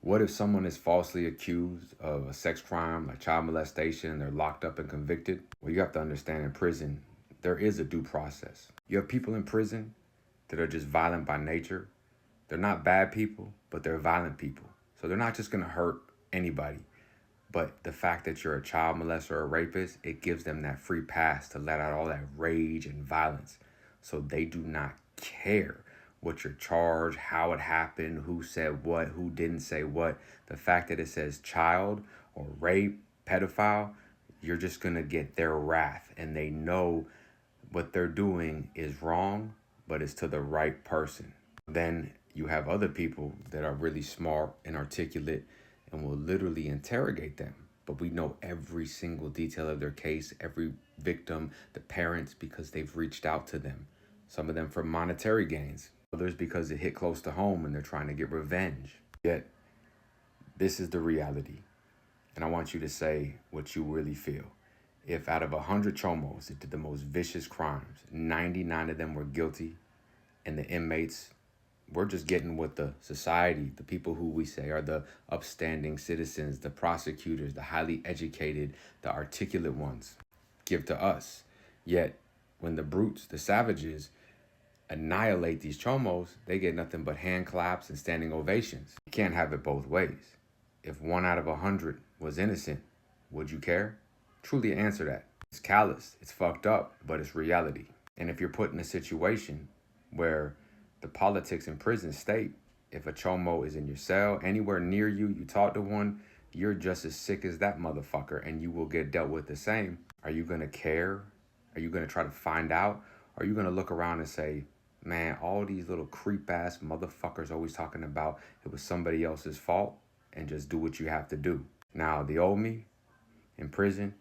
What if someone is falsely accused of a sex crime like child molestation and they're locked up and convicted? Well, you have to understand in prison, there is a due process. You have people in prison that are just violent by nature. They're not bad people, but they're violent people. So they're not just going to hurt anybody. But the fact that you're a child molester or a rapist, it gives them that free pass to let out all that rage and violence. So they do not care what you're charged, how it happened, who said what, who didn't say what. The fact that it says child or rape, pedophile, you're just going to get their wrath. And they know what they're doing is wrong, but it's to the right person. Then you have other people that are really smart and articulate and will literally interrogate them. But we know every single detail of their case, every victim, the parents, because they've reached out to them. Some of them for monetary gains, others because it hit close to home and they're trying to get revenge. Yet, this is the reality. And I want you to say what you really feel. If out of 100 chomos that did the most vicious crimes, 99 of them were guilty, and the inmates, we're just getting what the society, the people who we say are the upstanding citizens, the prosecutors, the highly educated, the articulate ones, give to us. Yet, when the brutes, the savages, annihilate these chomos, they get nothing but hand claps and standing ovations. You can't have it both ways. If 1 out of 100 was innocent, would you care? Truly answer that. It's callous, it's fucked up, but it's reality. And if you're put in a situation where the politics in prison state, if a chomo is in your cell, anywhere near you, you talk to one, you're just as sick as that motherfucker and you will get dealt with the same. Are you gonna care? Are you gonna try to find out? Are you gonna look around and say, man, all these little creep ass motherfuckers always talking about it was somebody else's fault, and just do what you have to do? Now, the old me in prison,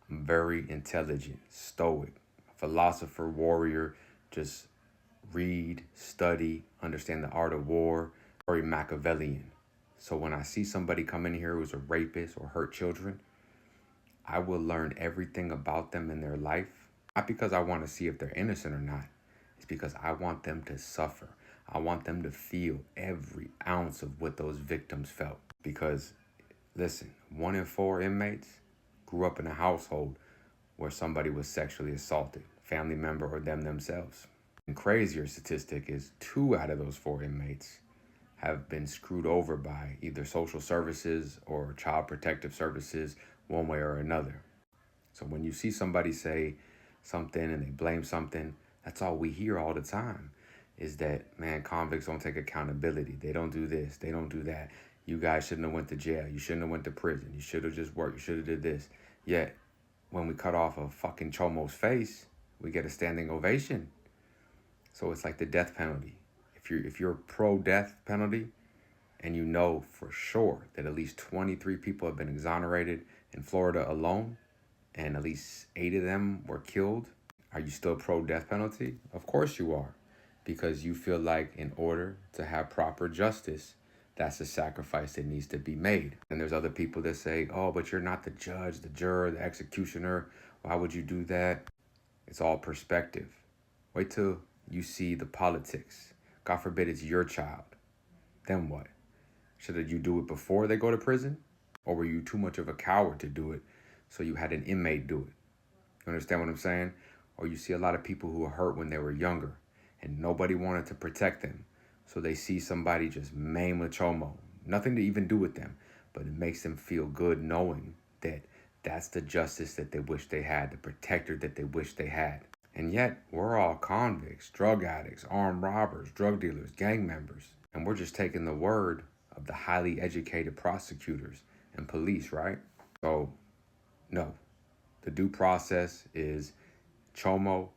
I'm very intelligent, stoic, philosopher, warrior, just read, study, understand the art of war, very Machiavellian. So when I see somebody come in here who's a rapist or hurt children, I will learn everything about them in their life, not because I want to see if they're innocent or not. It's because I want them to suffer. I want them to feel every ounce of what those victims felt. Because, listen, 1 in 4 inmates grew up in a household where somebody was sexually assaulted, family member or them themselves. And crazier statistic is 2 out of those 4 inmates have been screwed over by either social services or child protective services one way or another. So when you see somebody say something and they blame something, that's all we hear all the time is that, man, convicts don't take accountability. They don't do this. They don't do that. You guys shouldn't have went to jail. You shouldn't have went to prison. You should have just worked. You should have did this. Yet, when we cut off a fucking chomo's face, we get a standing ovation. So it's like the death penalty. If you're pro-death penalty and you know for sure that at least 23 people have been exonerated in Florida alone and at least 8 of them were killed, are you still pro-death penalty? Of course you are, because you feel like in order to have proper justice, that's a sacrifice that needs to be made. And there's other people that say, oh, but you're not the judge, the juror, the executioner. Why would you do that? It's all perspective. Wait till you see the politics. God forbid it's your child. Then what? Should you do it before they go to prison? Or were you too much of a coward to do it, so you had an inmate do it? You understand what I'm saying? Or you see a lot of people who were hurt when they were younger and nobody wanted to protect them. So they see somebody just maim a chomo. Nothing to even do with them, but it makes them feel good knowing that that's the justice that they wish they had, the protector that they wish they had. And yet, we're all convicts, drug addicts, armed robbers, drug dealers, gang members. And we're just taking the word of the highly educated prosecutors and police, right? So, no. The due process is chomo,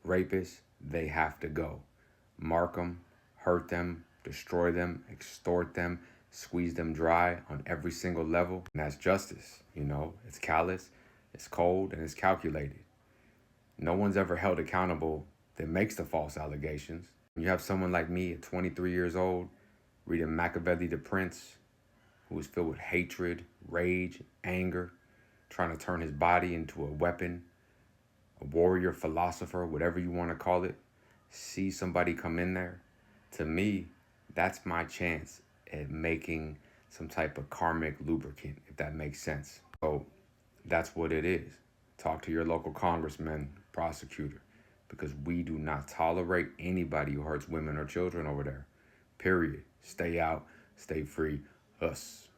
rapists, they have to go. Mark them, hurt them, destroy them, extort them, squeeze them dry on every single level. And that's justice, you know? It's callous, it's cold, and it's calculated. No one's ever held accountable that makes the false allegations. You have someone like me at 23 years old, reading Machiavelli the Prince, who is filled with hatred, rage, anger, trying to turn his body into a weapon, a warrior, philosopher, whatever you want to call it. See somebody come in there. To me, that's my chance at making some type of karmic lubricant, if that makes sense. So that's what it is. Talk to your local congressman, prosecutor, because we do not tolerate anybody who hurts women or children over there. Period. Stay out, stay free, us.